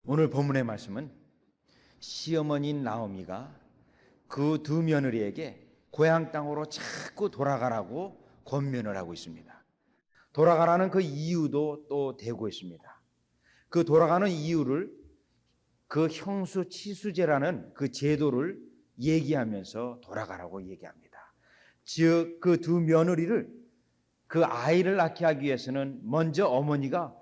오늘 본문의 말씀은 시어머니인 나오미가 그 두 며느리에게 고향 땅으로 자꾸 돌아가라고 권면을 하고 있습니다. 돌아가라는 그 이유도 또 되고 있습니다. 그 돌아가는 이유를 그 형수치수제라는 그 제도를 얘기하면서 돌아가라고 얘기합니다. 즉 그 두 며느리를 그 아이를 낳게 하기 위해서는 먼저 어머니가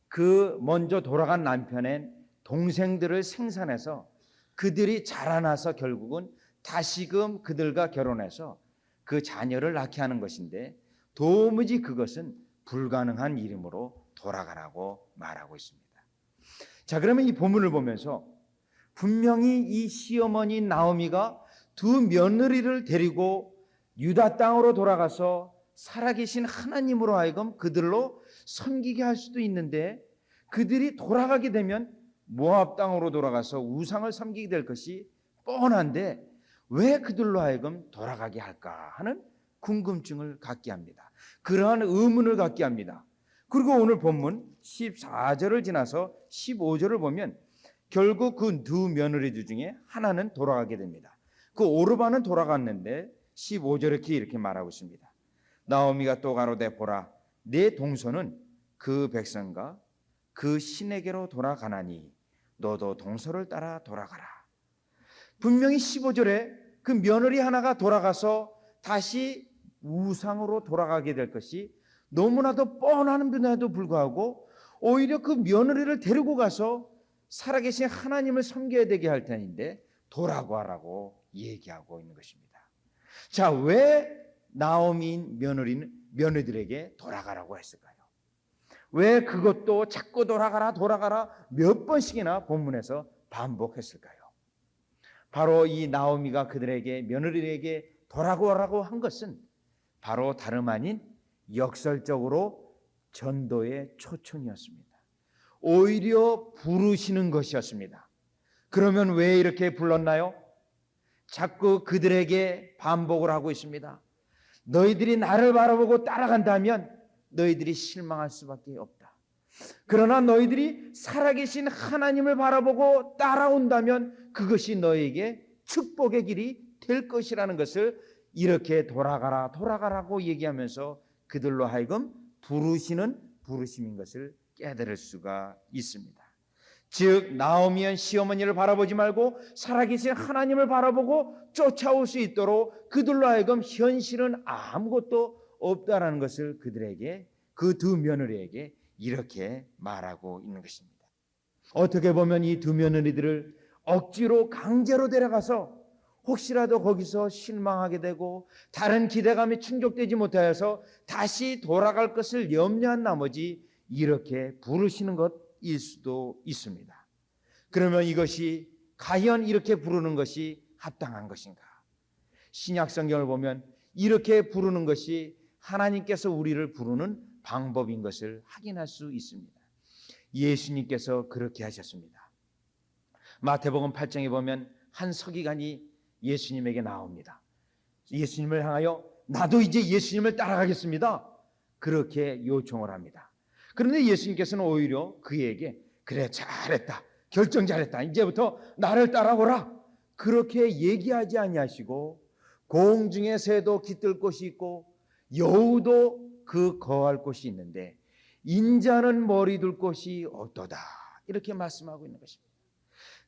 그 먼저 돌아간 남편의 동생들을 생산해서 그들이 자라나서 결국은 다시금 그들과 결혼해서 그 자녀를 낳게 하는 것인데 도무지 그것은 불가능한 일이므로 돌아가라고 말하고 있습니다. 자, 그러면 이 본문을 보면서 분명히 이 시어머니 나오미가 두 며느리를 데리고 유다 땅으로 돌아가서 살아계신 하나님으로 하여금 그들로 섬기게 할 수도 있는데 그들이 돌아가게 되면 모압 땅으로 돌아가서 우상을 섬기게 될 것이 뻔한데 왜 그들로 하여금 돌아가게 할까 하는 궁금증을 갖게 합니다. 그러한 의문을 갖게 합니다. 그리고 오늘 본문 14절을 지나서 15절을 보면 결국 그 두 며느리들 중에 하나는 돌아가게 됩니다. 그 오르바는 돌아갔는데 15절에 이렇게 말하고 있습니다. 나오미가 또 가로되 보라 내 동서는 그 백성과 그 신에게로 돌아가나니 너도 동서를 따라 돌아가라. 분명히 15절에 그 며느리 하나가 돌아가서 다시 우상으로 돌아가게 될 것이 너무나도 뻔한데도 불구하고 오히려 그 며느리를 데리고 가서 살아계신 하나님을 섬겨야 되게 할 텐데 돌아가라고 얘기하고 있는 것입니다. 자, 왜 나오미인 며느리들에게 돌아가라고 했을까요? 왜 그것도 자꾸 돌아가라 몇 번씩이나 본문에서 반복했을까요? 바로 이 나오미가 그들에게 며느리에게 돌아가라고 한 것은 바로 다름 아닌 역설적으로 전도의 초청이었습니다. 오히려 부르시는 것이었습니다. 그러면 왜 이렇게 불렀나요? 자꾸 그들에게 반복을 하고 있습니다. 너희들이 나를 바라보고 따라간다면 너희들이 실망할 수밖에 없다. 그러나 너희들이 살아계신 하나님을 바라보고 따라온다면 그것이 너희에게 축복의 길이 될 것이라는 것을 이렇게 돌아가라고 얘기하면서 그들로 하여금 부르시는 부르심인 것을 깨달을 수가 있습니다. 즉 나오미는 시어머니를 바라보지 말고 살아계신 하나님을 바라보고 쫓아올 수 있도록 그들로 하여금 현실은 아무것도 없다라는 것을 그들에게 그 두 며느리에게 이렇게 말하고 있는 것입니다. 어떻게 보면 이 두 며느리들을 억지로 강제로 데려가서 혹시라도 거기서 실망하게 되고 다른 기대감이 충족되지 못하여서 다시 돌아갈 것을 염려한 나머지 이렇게 부르시는 것일 수도 있습니다. 그러면 이것이 과연 이렇게 부르는 것이 합당한 것인가? 신약 성경을 보면 이렇게 부르는 것이 하나님께서 우리를 부르는 방법인 것을 확인할 수 있습니다. 예수님께서 그렇게 하셨습니다. 마태복음 8장에 보면 한 서기관이 예수님에게 나옵니다. 예수님을 향하여 나도 이제 예수님을 따라가겠습니다. 그렇게 요청을 합니다. 그런데 예수님께서는 오히려 그에게 그래 잘했다. 결정 잘했다. 이제부터 나를 따라오라. 그렇게 얘기하지 아니하시고 공중의 새도 깃들 곳이 있고 여우도 그 거할 곳이 있는데 인자는 머리 둘 곳이 어떠다. 이렇게 말씀하고 있는 것입니다.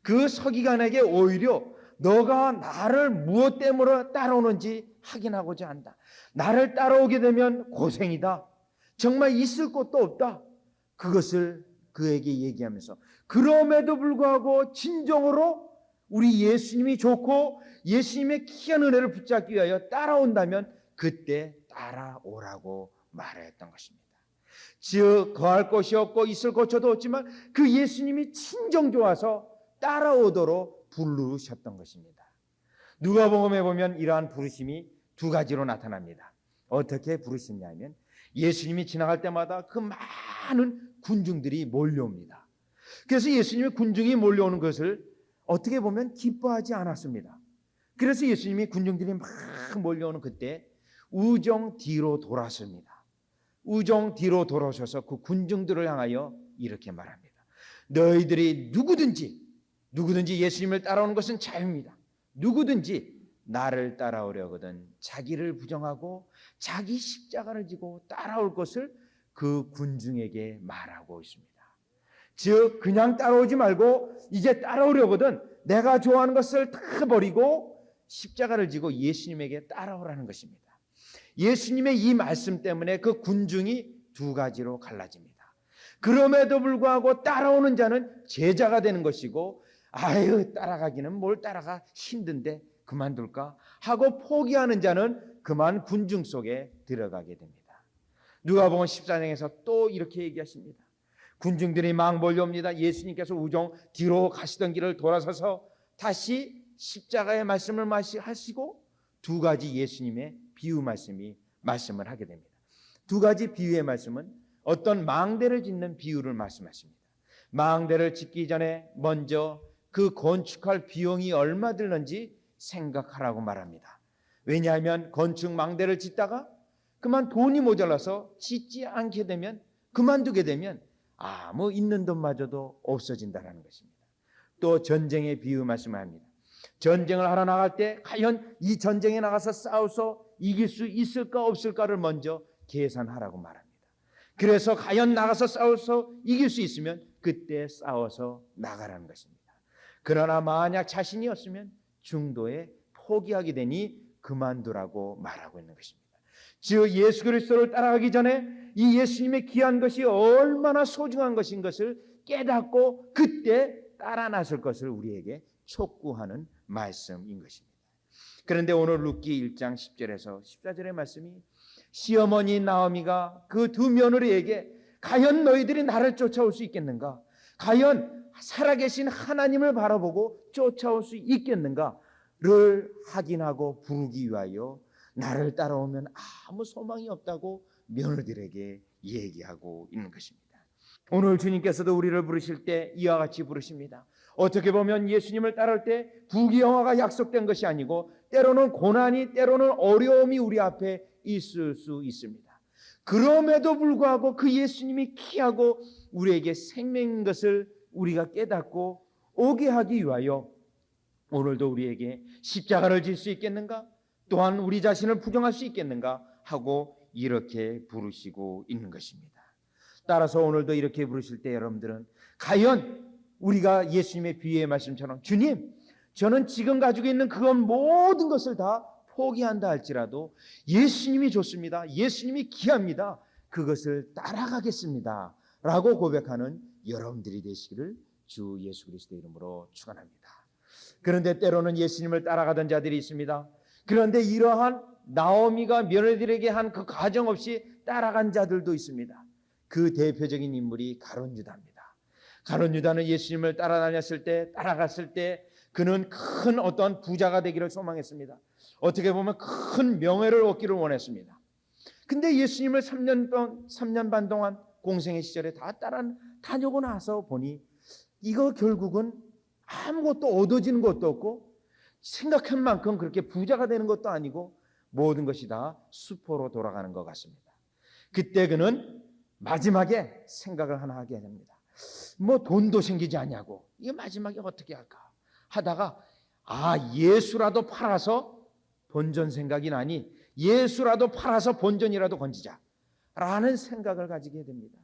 그 서기관에게 오히려 너가 나를 무엇 때문에 따라오는지 확인하고자 한다. 나를 따라오게 되면 고생이다. 정말 있을 곳도 없다. 그것을 그에게 얘기하면서 그럼에도 불구하고 진정으로 우리 예수님이 좋고 예수님의 귀한 은혜를 붙잡기 위하여 따라온다면 그때 따라오라고 말했던 것입니다. 즉 거할 곳이 없고 있을 곳도 없지만 그 예수님이 친정 좋아서 따라오도록 부르셨던 것입니다. 누가복음에 보면 이러한 부르심이 두 가지로 나타납니다. 어떻게 부르셨냐면 예수님이 지나갈 때마다 그 많은 군중들이 몰려옵니다. 그래서 예수님의 군중이 몰려오는 것을 어떻게 보면 기뻐하지 않았습니다. 그래서 예수님이 군중들이 막 몰려오는 그때 우정 뒤로 돌았습니다. 우정 뒤로 돌아서서 그 군중들을 향하여 이렇게 말합니다. 너희들이 누구든지 예수님을 따라오는 것은 자유입니다. 누구든지 나를 따라오려거든 자기를 부정하고 자기 십자가를 지고 따라올 것을 그 군중에게 말하고 있습니다. 즉 그냥 따라오지 말고 이제 따라오려거든 내가 좋아하는 것을 다 버리고 십자가를 지고 예수님에게 따라오라는 것입니다. 예수님의 이 말씀 때문에 그 군중이 두 가지로 갈라집니다. 그럼에도 불구하고 따라오는 자는 제자가 되는 것이고 아유 따라가기는 뭘 따라가 힘든데 그만둘까 하고 포기하는 자는 그만 군중 속에 들어가게 됩니다. 누가복음 14장에서 또 이렇게 얘기하십니다. 군중들이 막 몰려옵니다. 예수님께서 우종 뒤로 가시던 길을 돌아서서 다시 십자가의 말씀을 하시고 두 가지 예수님의 비유 말씀을 하게 됩니다. 두 가지 비유의 말씀은 어떤 망대를 짓는 비유를 말씀하십니다. 망대를 짓기 전에 먼저 그 건축할 비용이 얼마 들는지 생각하라고 말합니다. 왜냐하면 건축 망대를 짓다가 그만 돈이 모자라서 짓지 않게 되면 그만두게 되면 있는 돈마저도 없어진다는 것입니다. 또 전쟁의 비유 말씀합니다. 전쟁을 하러 나갈 때 과연 이 전쟁에 나가서 싸워서 이길 수 있을까 없을까를 먼저 계산하라고 말합니다. 그래서 과연 나가서 싸워서 이길 수 있으면 그때 싸워서 나가라는 것입니다. 그러나 만약 자신이 없으면 중도에 포기하게 되니 그만두라고 말하고 있는 것입니다. 즉 예수 그리스도를 따라가기 전에 이 예수님의 귀한 것이 얼마나 소중한 것인 것을 깨닫고 그때 따라 나설 것을 우리에게 촉구하는 말씀인 것입니다. 그런데 오늘 룻기 1장 10절에서 14절의 말씀이 시어머니 나오미가 그 두 며느리에게 과연 너희들이 나를 쫓아올 수 있겠는가? 과연 살아계신 하나님을 바라보고 쫓아올 수 있겠는가를 확인하고 부르기 위하여 나를 따라오면 아무 소망이 없다고 며느리들에게 얘기하고 있는 것입니다. 오늘 주님께서도 우리를 부르실 때 이와 같이 부르십니다. 어떻게 보면 예수님을 따를 때 부귀영화가 약속된 것이 아니고 때로는 고난이 때로는 어려움이 우리 앞에 있을 수 있습니다. 그럼에도 불구하고 그 예수님이 귀하고 우리에게 생명인 것을 우리가 깨닫고 오게 하기 위하여 오늘도 우리에게 십자가를 질 수 있겠는가? 또한 우리 자신을 부정할 수 있겠는가? 하고 이렇게 부르시고 있는 것입니다. 따라서 오늘도 이렇게 부르실 때 여러분들은 과연 우리가 예수님의 비유의 말씀처럼 주님 저는 지금 가지고 있는 그건 모든 것을 다 포기한다 할지라도 예수님이 좋습니다. 예수님이 귀합니다. 그것을 따라가겠습니다. 라고 고백하는 여러분들이 되시기를 주 예수 그리스도의 이름으로 축원합니다. 그런데 때로는 예수님을 따라가던 자들이 있습니다. 그런데 이러한 나오미가 며느리들에게 한 그 가정 없이 따라간 자들도 있습니다. 그 대표적인 인물이 가룟 유다입니다. 가룟 유다는 예수님을 따라갔을 때 그는 큰 어떤 부자가 되기를 소망했습니다. 어떻게 보면 큰 명예를 얻기를 원했습니다. 근데 예수님을 3년 반 동안 공생의 시절에 다 다녀고 나서 보니 이거 결국은 아무것도 얻어지는 것도 없고 생각한 만큼 그렇게 부자가 되는 것도 아니고 모든 것이 다 수포로 돌아가는 것 같습니다. 그때 그는 마지막에 생각을 하나 하게 됩니다. 돈도 생기지 않냐고 이게 마지막에 어떻게 할까 하다가 예수라도 팔아서 본전 생각이 나니 예수라도 팔아서 본전이라도 건지자 라는 생각을 가지게 됩니다.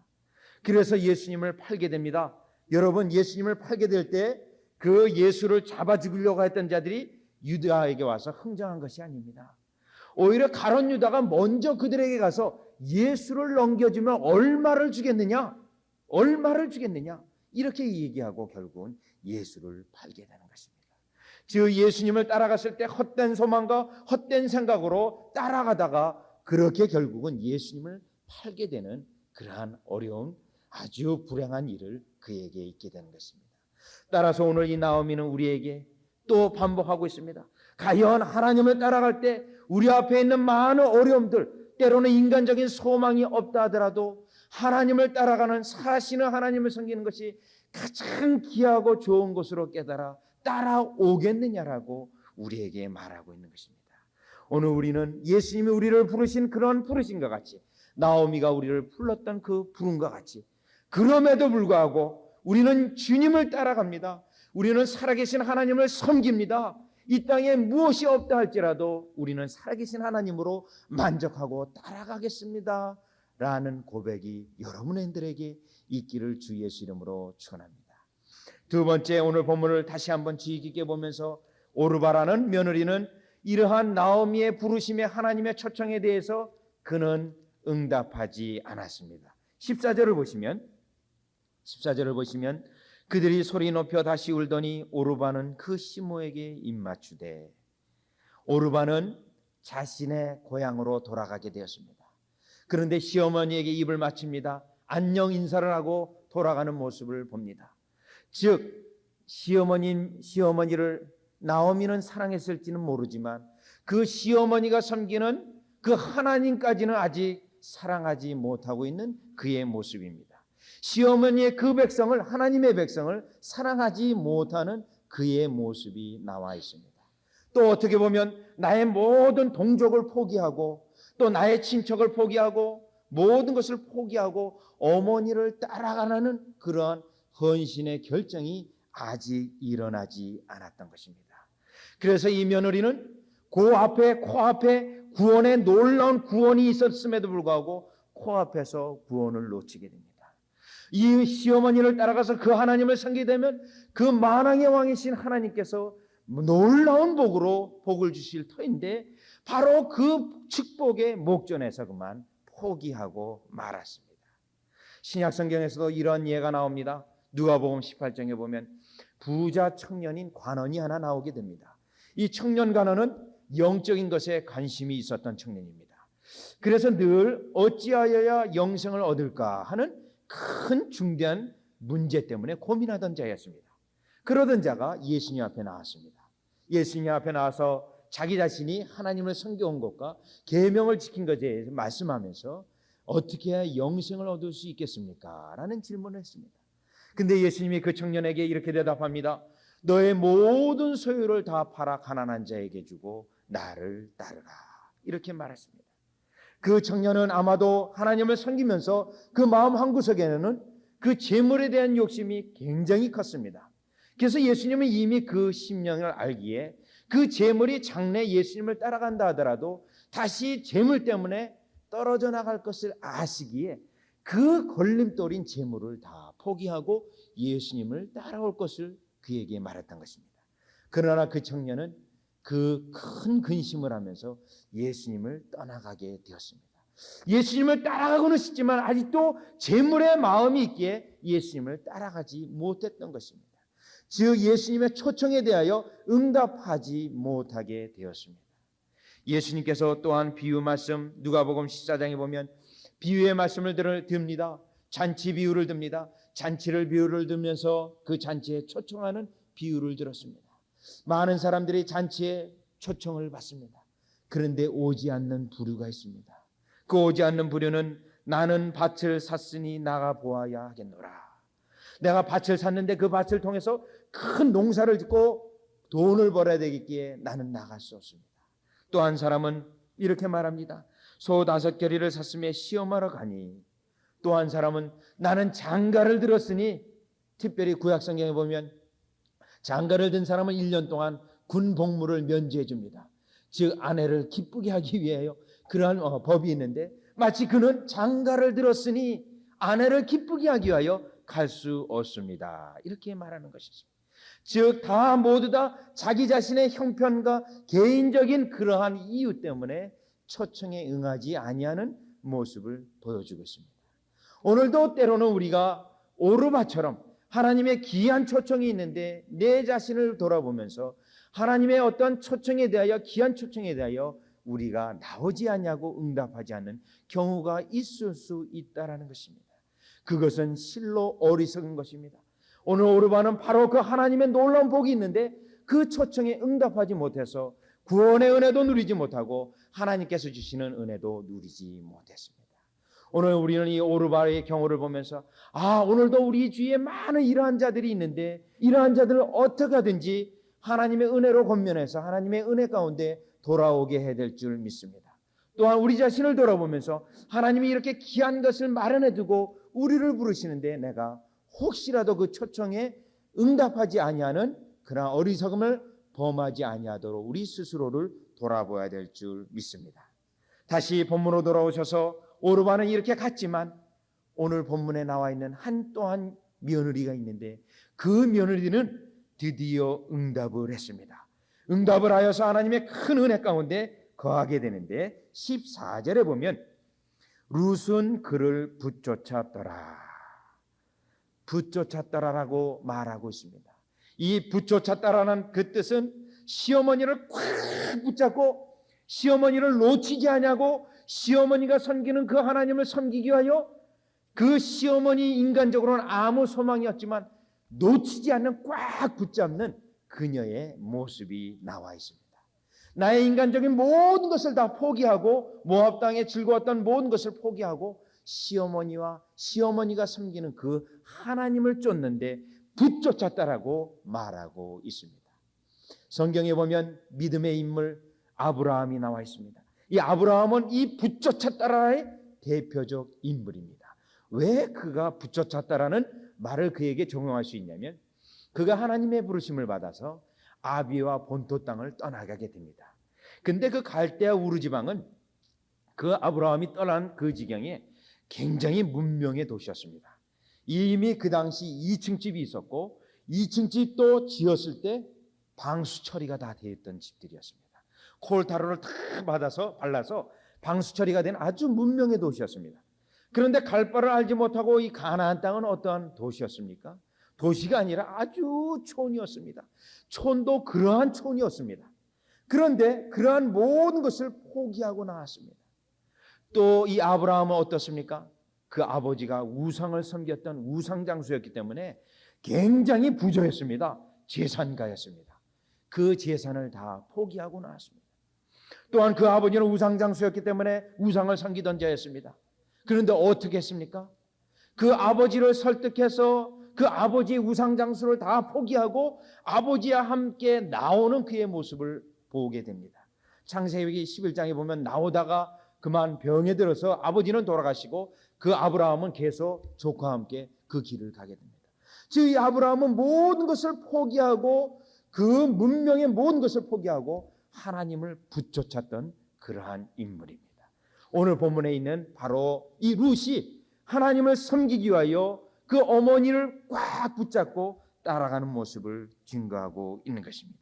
그래서 예수님을 팔게 됩니다. 여러분 예수님을 팔게 될 때 그 예수를 잡아 죽이려고 했던 자들이 유다에게 와서 흥정한 것이 아닙니다. 오히려 가룟 유다가 먼저 그들에게 가서 예수를 넘겨주면 얼마를 주겠느냐 이렇게 얘기하고 결국은 예수를 팔게 되는 것입니다. 즉 예수님을 따라갔을 때 헛된 소망과 헛된 생각으로 따라가다가 그렇게 결국은 예수님을 팔게 되는 그러한 어려운 아주 불행한 일을 그에게 있게 되는 것입니다. 따라서 오늘 이 나오미는 우리에게 또 반복하고 있습니다. 과연 하나님을 따라갈 때 우리 앞에 있는 많은 어려움들 때로는 인간적인 소망이 없다 하더라도 하나님을 따라가는 사시는 하나님을 섬기는 것이 가장 귀하고 좋은 것으로 깨달아 따라오겠느냐라고 우리에게 말하고 있는 것입니다. 오늘 우리는 예수님이 우리를 부르신 그런 부르심과 같이 나오미가 우리를 불렀던 그 부름과 같이 그럼에도 불구하고 우리는 주님을 따라갑니다. 우리는 살아계신 하나님을 섬깁니다. 이 땅에 무엇이 없다 할지라도 우리는 살아계신 하나님으로 만족하고 따라가겠습니다. 라는 고백이 여러분들에게 있기를 주 예수 이름으로 축원합니다. 두 번째, 오늘 본문을 다시 한번 주의 깊게 보면서 오르바라는 며느리는 이러한 나오미의 부르심에 하나님의 초청에 대해서 그는 응답하지 않았습니다. 14절을 보시면 그들이 소리 높여 다시 울더니 오르바는 그 시모에게 입맞추되, 오르바는 자신의 고향으로 돌아가게 되었습니다. 그런데 시어머니에게 입을 맞춥니다. 안녕 인사를 하고 돌아가는 모습을 봅니다. 즉 시어머니를 나오미는 사랑했을지는 모르지만 그 시어머니가 섬기는 그 하나님까지는 아직 사랑하지 못하고 있는 그의 모습입니다. 시어머니의 그 백성을, 하나님의 백성을 사랑하지 못하는 그의 모습이 나와 있습니다. 또 어떻게 보면 나의 모든 동족을 포기하고 또 나의 친척을 포기하고 모든 것을 포기하고 어머니를 따라가는 그러한 헌신의 결정이 아직 일어나지 않았던 것입니다. 그래서 이 며느리는 코앞에 구원의 놀라운 구원이 있었음에도 불구하고 코앞에서 구원을 놓치게 됩니다. 이 시어머니를 따라가서 그 하나님을 섬기게 되면 그 만왕의 왕이신 하나님께서 놀라운 복을 주실 터인데 바로 그 축복의 목전에서 그만 포기하고 말았습니다. 신약 성경에서도 이런 예가 나옵니다. 누가복음 18장에 보면 부자 청년인 관원이 하나 나오게 됩니다. 이 청년 관원은 영적인 것에 관심이 있었던 청년입니다. 그래서 늘 어찌하여야 영생을 얻을까 하는 큰 중대한 문제 때문에 고민하던 자였습니다. 그러던 자가 예수님 앞에 나왔습니다. 예수님 앞에 나와서 자기 자신이 하나님을 섬겨온 것과 계명을 지킨 것에 대해서 말씀하면서 어떻게 해야 영생을 얻을 수 있겠습니까? 라는 질문을 했습니다. 근데 예수님이 그 청년에게 이렇게 대답합니다. 너의 모든 소유를 다 팔아 가난한 자에게 주고 나를 따르라. 이렇게 말했습니다. 그 청년은 아마도 하나님을 섬기면서 그 마음 한구석에는 그 재물에 대한 욕심이 굉장히 컸습니다. 그래서 예수님은 이미 그 심령을 알기에 그 재물이 장래 예수님을 따라간다 하더라도 다시 재물 때문에 떨어져 나갈 것을 아시기에 그 걸림돌인 재물을 다 포기하고 예수님을 따라올 것을 그에게 말했던 것입니다. 그러나 그 청년은 그 큰 근심을 하면서 예수님을 떠나가게 되었습니다. 예수님을 따라가고는 싶지만 아직도 재물의 마음이 있기에 예수님을 따라가지 못했던 것입니다. 즉 예수님의 초청에 대하여 응답하지 못하게 되었습니다. 예수님께서 또한 비유 말씀 누가복음 14장에 보면 비유의 말씀을 듭니다. 잔치 비유를 듭니다. 잔치를 비유를 들면서 그 잔치에 초청하는 비유를 들었습니다. 많은 사람들이 잔치에 초청을 받습니다. 그런데 오지 않는 부류가 있습니다. 그 오지 않는 부류는 나는 밭을 샀으니 나가 보아야 하겠노라. 내가 밭을 샀는데 그 밭을 통해서 큰 농사를 짓고 돈을 벌어야 되겠기에 나는 나갈 수 없습니다. 또 한 사람은 이렇게 말합니다. 소 5겨리를 샀으며 시험하러 가니. 또 한 사람은 나는 장가를 들었으니, 특별히 구약성경에 보면 장가를 든 사람은 1년 동안 군 복무를 면제해 줍니다. 즉 아내를 기쁘게 하기 위하여 그러한 법이 있는데 마치 그는 장가를 들었으니 아내를 기쁘게 하기 위하여 갈 수 없습니다. 이렇게 말하는 것이죠. 즉 다 모두 다 자기 자신의 형편과 개인적인 그러한 이유 때문에 초청에 응하지 아니하는 모습을 보여주고 있습니다. 오늘도 때로는 우리가 오르바처럼 하나님의 귀한 초청이 있는데 내 자신을 돌아보면서 하나님의 어떤 초청에 대하여 귀한 초청에 대하여 우리가 나오지 않냐고 응답하지 않는 경우가 있을 수 있다라는 것입니다. 그것은 실로 어리석은 것입니다. 오늘 오르바는 바로 그 하나님의 놀라운 복이 있는데 그 초청에 응답하지 못해서 구원의 은혜도 누리지 못하고 하나님께서 주시는 은혜도 누리지 못했습니다. 오늘 우리는 이 오르바의 경우를 보면서 오늘도 우리 주위에 많은 이러한 자들이 있는데 이러한 자들을 어떻게 하든지 하나님의 은혜로 권면해서 하나님의 은혜 가운데 돌아오게 해야 될 줄 믿습니다. 또한 우리 자신을 돌아보면서 하나님이 이렇게 귀한 것을 마련해 두고 우리를 부르시는데 내가 혹시라도 그 초청에 응답하지 아니하는 그러나 어리석음을 범하지 아니하도록 우리 스스로를 돌아보아야 될 줄 믿습니다. 다시 본문으로 돌아오셔서 오르반은 이렇게 갔지만 오늘 본문에 나와 있는 또한 며느리가 있는데 그 며느리는 드디어 응답을 했습니다. 응답을 하여서 하나님의 큰 은혜 가운데 거하게 되는데 14절에 보면 룻은 그를 붙쫓았더라. 붙쫓았더라라고 말하고 있습니다. 이 붙쫓았다라는 그 뜻은 시어머니를 꽉 붙잡고 시어머니를 놓치지 않냐고 시어머니가 섬기는 그 하나님을 섬기기 위하여 그 시어머니 인간적으로는 아무 소망이 없지만 놓치지 않는 꽉 붙잡는 그녀의 모습이 나와 있습니다. 나의 인간적인 모든 것을 다 포기하고 모압 땅에 즐거웠던 모든 것을 포기하고 시어머니가 섬기는 그 하나님을 쫓는데 붙쫓았다라고 말하고 있습니다. 성경에 보면 믿음의 인물 아브라함이 나와 있습니다. 이 아브라함은 이 붙쫓았다라의 대표적 인물입니다. 왜 그가 붙쫓았다라는 말을 그에게 적용할 수 있냐면 그가 하나님의 부르심을 받아서 아비와 본토 땅을 떠나가게 됩니다. 근데 그 갈대아 우르 지방은 그 아브라함이 떠난 그 지경에 굉장히 문명의 도시였습니다. 이미 그 당시 2층 집이 있었고 2층 집도 지었을 때 방수 처리가 다 되어 있던 집들이었습니다. 콜타로를 다 발라서 방수 처리가 된 아주 문명의 도시였습니다. 그런데 갈 바를 알지 못하고 이 가나안 땅은 어떠한 도시였습니까? 도시가 아니라 아주 촌이었습니다. 촌도 그러한 촌이었습니다. 그런데 그러한 모든 것을 포기하고 나왔습니다. 또 이 아브라함은 어떻습니까? 그 아버지가 우상을 섬겼던 우상장수였기 때문에 굉장히 부자였습니다. 재산가였습니다. 그 재산을 다 포기하고 나왔습니다. 또한 그 아버지는 우상장수였기 때문에 우상을 섬기던 자였습니다. 그런데 어떻게 했습니까? 그 아버지를 설득해서 그 아버지의 우상장수를 다 포기하고 아버지와 함께 나오는 그의 모습을 보게 됩니다. 창세기 11장에 보면 나오다가 그만 병에 들어서 아버지는 돌아가시고 그 아브라함은 계속 조카와 함께 그 길을 가게 됩니다. 즉 이 아브라함은 모든 것을 포기하고 그 문명의 모든 것을 포기하고 하나님을 붙쫓았던 그러한 인물입니다. 오늘 본문에 있는 바로 이 룻이 하나님을 섬기기 위하여 그 어머니를 꽉 붙잡고 따라가는 모습을 증거하고 있는 것입니다.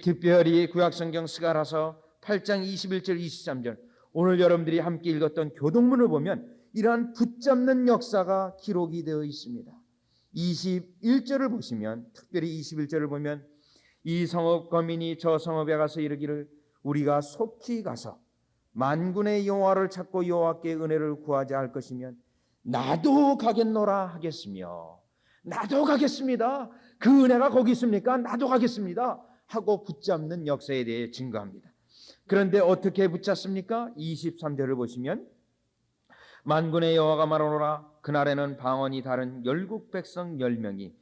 특별히 구약성경 스가랴서 8장 21절 23절 오늘 여러분들이 함께 읽었던 교동문을 보면 이러한 붙잡는 역사가 기록이 되어 있습니다. 21절을 보시면 특별히 21절을 보면 이 성읍 거민이 저 성읍에 가서 이르기를 우리가 속히 가서 만군의 여호와를 찾고 여호와께 은혜를 구하자 할 것이면 나도 가겠노라 하겠으며 나도 가겠습니다. 그 은혜가 거기 있습니까? 나도 가겠습니다 하고 붙잡는 역사에 대해 증거합니다. 그런데 어떻게 붙잡습니까? 23절을 보시면 만군의 여호와가 말하노라 그날에는 방언이 다른 열국 백성 10명이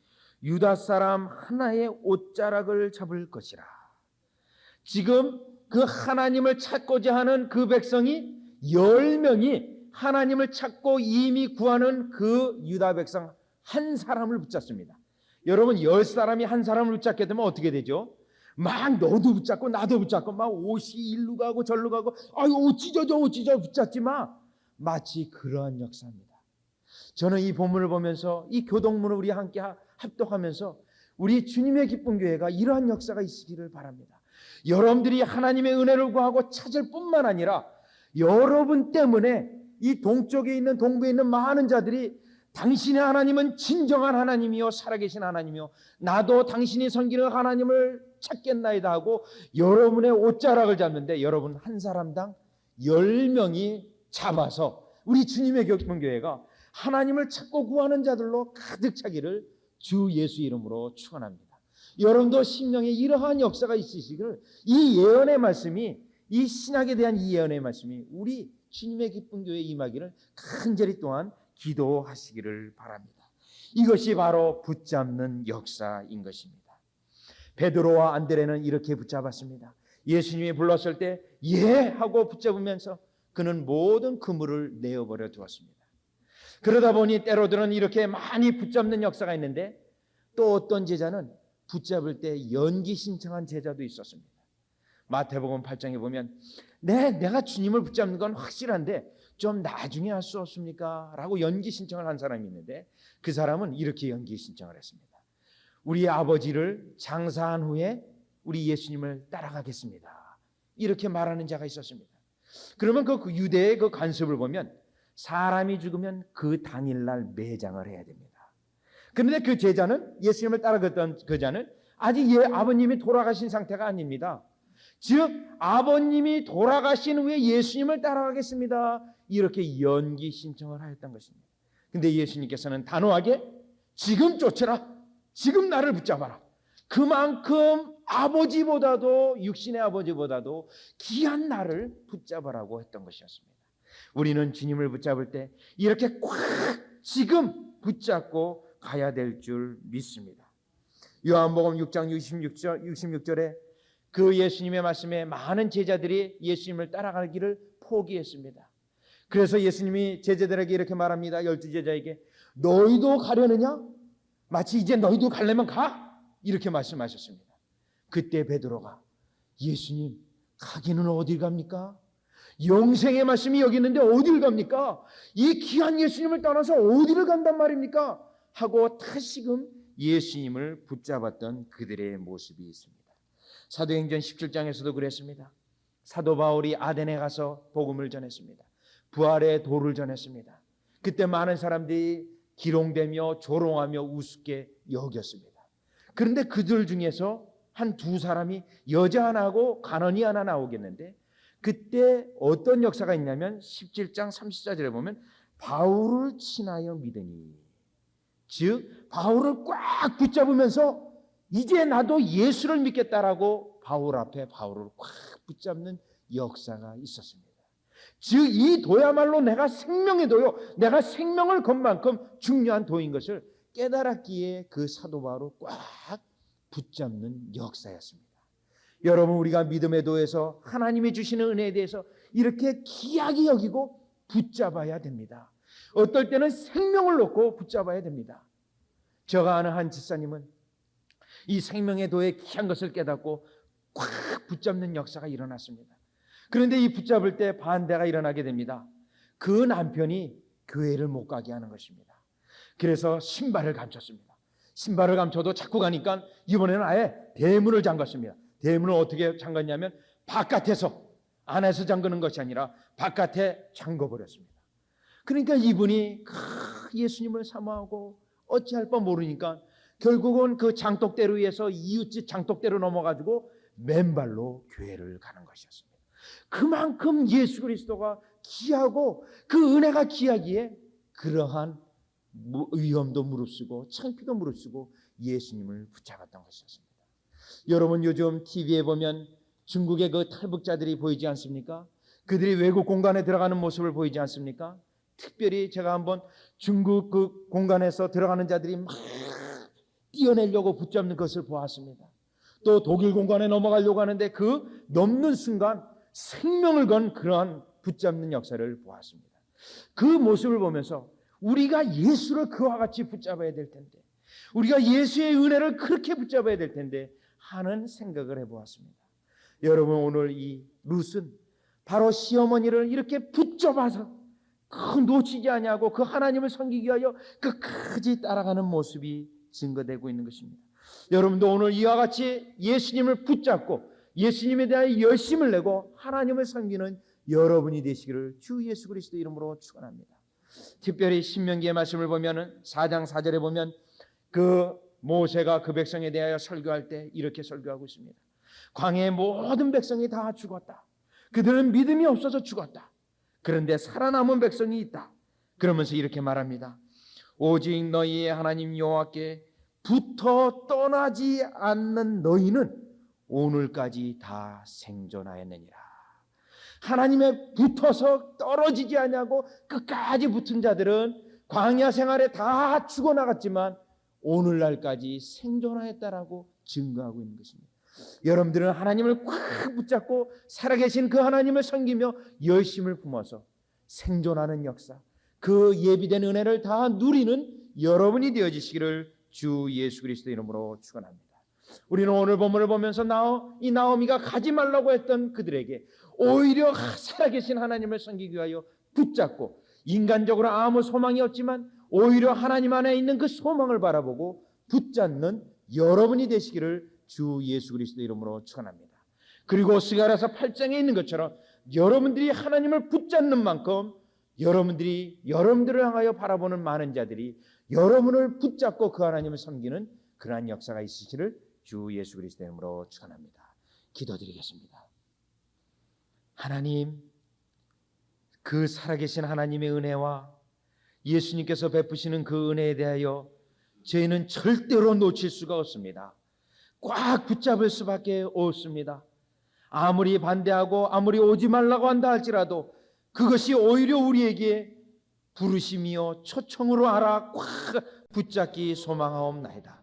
유다 사람 하나의 옷자락을 잡을 것이라. 지금 그 하나님을 찾고자 하는 그 백성이 10명이 하나님을 찾고 이미 구하는 그 유다 백성 한 사람을 붙잡습니다. 여러분 10사람이 한 사람을 붙잡게 되면 어떻게 되죠? 막 너도 붙잡고 나도 붙잡고 막 옷이 일로 가고 절로 가고 아유 옷 찢어져 붙잡지 마. 마치 그러한 역사입니다. 저는 이 본문을 보면서 이 교동문을 우리 함께 합독하면서 우리 주님의 기쁜 교회가 이러한 역사가 있으기를 바랍니다. 여러분들이 하나님의 은혜를 구하고 찾을 뿐만 아니라 여러분 때문에 이 동쪽에 있는 동부에 있는 많은 자들이 당신의 하나님은 진정한 하나님이요 살아계신 하나님이요 나도 당신이 섬기는 하나님을 찾겠나이다 하고 여러분의 옷자락을 잡는데 여러분 한 사람당 10명이 잡아서 우리 주님의 기쁜 교회가 하나님을 찾고 구하는 자들로 가득 차기를 주 예수 이름으로 축원합니다. 여러분도 심령에 이러한 역사가 있으시기를 이 예언의 말씀이 이 신약에 대한 이 예언의 말씀이 우리 주님의 기쁜 교회에 임하기를 간절히 또한 기도하시기를 바랍니다. 이것이 바로 붙잡는 역사인 것입니다. 베드로와 안드레는 이렇게 붙잡았습니다. 예수님이 불렀을 때 예 하고 붙잡으면서 그는 모든 그물을 내어버려 두었습니다. 그러다 보니 때로들은 이렇게 많이 붙잡는 역사가 있는데, 또 어떤 제자는 붙잡을 때 연기 신청한 제자도 있었습니다. 마태복음 8장에 보면 내가 주님을 붙잡는 건 확실한데 좀 나중에 할 수 없습니까? 라고 연기 신청을 한 사람이 있는데, 그 사람은 이렇게 연기 신청을 했습니다. 우리 아버지를 장사한 후에 우리 예수님을 따라가겠습니다. 이렇게 말하는 자가 있었습니다. 그러면 그 유대의 그 관습을 보면 사람이 죽으면 그 당일날 매장을 해야 됩니다. 그런데 그 제자는, 예수님을 따라갔던 그 자는 아직 아버님이 돌아가신 상태가 아닙니다. 즉 아버님이 돌아가신 후에 예수님을 따라가겠습니다. 이렇게 연기 신청을 하였던 것입니다. 근데 예수님께서는 단호하게 지금 쫓아라, 지금 나를 붙잡아라. 그만큼 아버지보다도, 육신의 아버지보다도 귀한 나를 붙잡으라고 했던 것이었습니다. 우리는 주님을 붙잡을 때 이렇게 꽉 지금 붙잡고 가야 될 줄 믿습니다. 요한복음 6장 66절에 그 예수님의 말씀에 많은 제자들이 예수님을 따라가기를 포기했습니다. 그래서 예수님이 제자들에게 이렇게 말합니다. 12제자에게 너희도 가려느냐? 마치 이제 너희도 가려면 가? 이렇게 말씀하셨습니다. 그때 베드로가 예수님, 가기는 어딜 갑니까? 영생의 말씀이 여기 있는데 어딜 갑니까? 이 귀한 예수님을 떠나서 어디를 간단 말입니까? 하고 다시금 예수님을 붙잡았던 그들의 모습이 있습니다. 사도행전 17장에서도 그랬습니다. 사도 바울이 아덴에 가서 복음을 전했습니다. 부활의 도를 전했습니다. 그때 많은 사람들이 기롱되며 조롱하며 우습게 여겼습니다. 그런데 그들 중에서 한 두 사람이, 여자 하나하고 간원이 하나 나오겠는데, 그때 어떤 역사가 있냐면 17장 34절에 보면 바울을 친하여 믿으니, 즉 바울을 꽉 붙잡으면서 이제 나도 예수를 믿겠다라고 바울 앞에 바울을 꽉 붙잡는 역사가 있었습니다. 즉 이 도야말로 내가 생명의 도요, 내가 생명을 건 만큼 중요한 도인 것을 깨달았기에 그 사도 바울을 꽉 붙잡는 역사였습니다. 여러분, 우리가 믿음의 도에서 하나님이 주시는 은혜에 대해서 이렇게 귀하게 여기고 붙잡아야 됩니다. 어떨 때는 생명을 놓고 붙잡아야 됩니다. 제가 아는 한 집사님은 이 생명의 도의 귀한 것을 깨닫고 꽉 붙잡는 역사가 일어났습니다. 그런데 이 붙잡을 때 반대가 일어나게 됩니다. 그 남편이 교회를 못 가게 하는 것입니다. 그래서 신발을 감췄습니다. 신발을 감춰도 자꾸 가니까 이번에는 아예 대문을 잠갔습니다. 대문을 어떻게 잠갔냐면 바깥에서, 안에서 잠그는 것이 아니라 바깥에 잠궈버렸습니다. 그러니까 이분이 예수님을 사모하고 어찌할 바 모르니까 결국은 그 장독대로 위에서 이웃집 장독대로 넘어가지고 맨발로 교회를 가는 것이었습니다. 그만큼 예수 그리스도가 귀하고 그 은혜가 귀하기에 그러한 위험도 무릅쓰고 창피도 무릅쓰고 예수님을 붙잡았던 것이었습니다. 여러분, 요즘 TV에 보면 중국의 그 탈북자들이 보이지 않습니까? 그들이 외국 공간에 들어가는 모습을 보이지 않습니까? 특별히 제가 한번 중국 그 공간에서 들어가는 자들이 막 뛰어내려고 붙잡는 것을 보았습니다. 또 독일 공간에 넘어가려고 하는데 그 넘는 순간 생명을 건 그러한 붙잡는 역사를 보았습니다. 그 모습을 보면서 우리가 예수를 그와 같이 붙잡아야 될 텐데, 우리가 예수의 은혜를 그렇게 붙잡아야 될 텐데 하는 생각을 해보았습니다. 여러분, 오늘 이 룻은 바로 시어머니를 이렇게 붙잡아서 놓치지 아니하고 그 하나님을 섬기기 위하여 끝까지 따라가는 모습이 증거되고 있는 것입니다. 여러분도 오늘 이와 같이 예수님을 붙잡고 예수님에 대한 열심을 내고 하나님을 섬기는 여러분이 되시기를 주 예수 그리스도 이름으로 축원합니다. 특별히 신명기의 말씀을 보면은 4장 4절에 보면 그 모세가 그 백성에 대하여 설교할 때 이렇게 설교하고 있습니다. 광야의 모든 백성이 다 죽었다. 그들은 믿음이 없어서 죽었다. 그런데 살아남은 백성이 있다. 그러면서 이렇게 말합니다. 오직 너희의 하나님 여호와께 붙어 떠나지 않는 너희는 오늘까지 다 생존하였느니라. 하나님에 붙어서 떨어지지 아니하고 끝까지 붙은 자들은 광야 생활에 다 죽어나갔지만 오늘날까지 생존하였다라고 증거하고 있는 것입니다. 여러분들은 하나님을 꽉 붙잡고 살아계신 그 하나님을 섬기며 열심을 품어서 생존하는 역사, 그 예비된 은혜를 다 누리는 여러분이 되어지시기를 주 예수 그리스도 이름으로 축원합니다. 우리는 오늘 본문을 보면서 이 나오미가 가지 말라고 했던 그들에게 오히려 살아계신 하나님을 섬기기 위하여 붙잡고, 인간적으로 아무 소망이 없지만 오히려 하나님 안에 있는 그 소망을 바라보고 붙잡는 여러분이 되시기를 주 예수 그리스도 이름으로 축원합니다. 그리고 스가랴서 8장에 있는 것처럼 여러분들이 하나님을 붙잡는 만큼 여러분들을 향하여 바라보는 많은 자들이 여러분을 붙잡고 그 하나님을 섬기는 그러한 역사가 있으시기를 주 예수 그리스도 이름으로 축원합니다. 기도드리겠습니다. 하나님, 그 살아계신 하나님의 은혜와 예수님께서 베푸시는 그 은혜에 대하여 저희는 절대로 놓칠 수가 없습니다. 꽉 붙잡을 수밖에 없습니다. 아무리 반대하고 아무리 오지 말라고 한다 할지라도 그것이 오히려 우리에게 부르심이요 초청으로 알아 꽉 붙잡기 소망하옵나이다.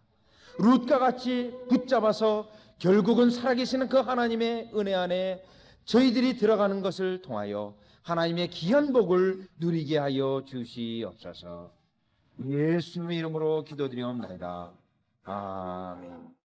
룻과 같이 붙잡아서 결국은 살아계시는 그 하나님의 은혜 안에 저희들이 들어가는 것을 통하여 하나님의 귀한 복을 누리게 하여 주시옵소서. 예수님의 이름으로 기도드리옵나이다. 아멘.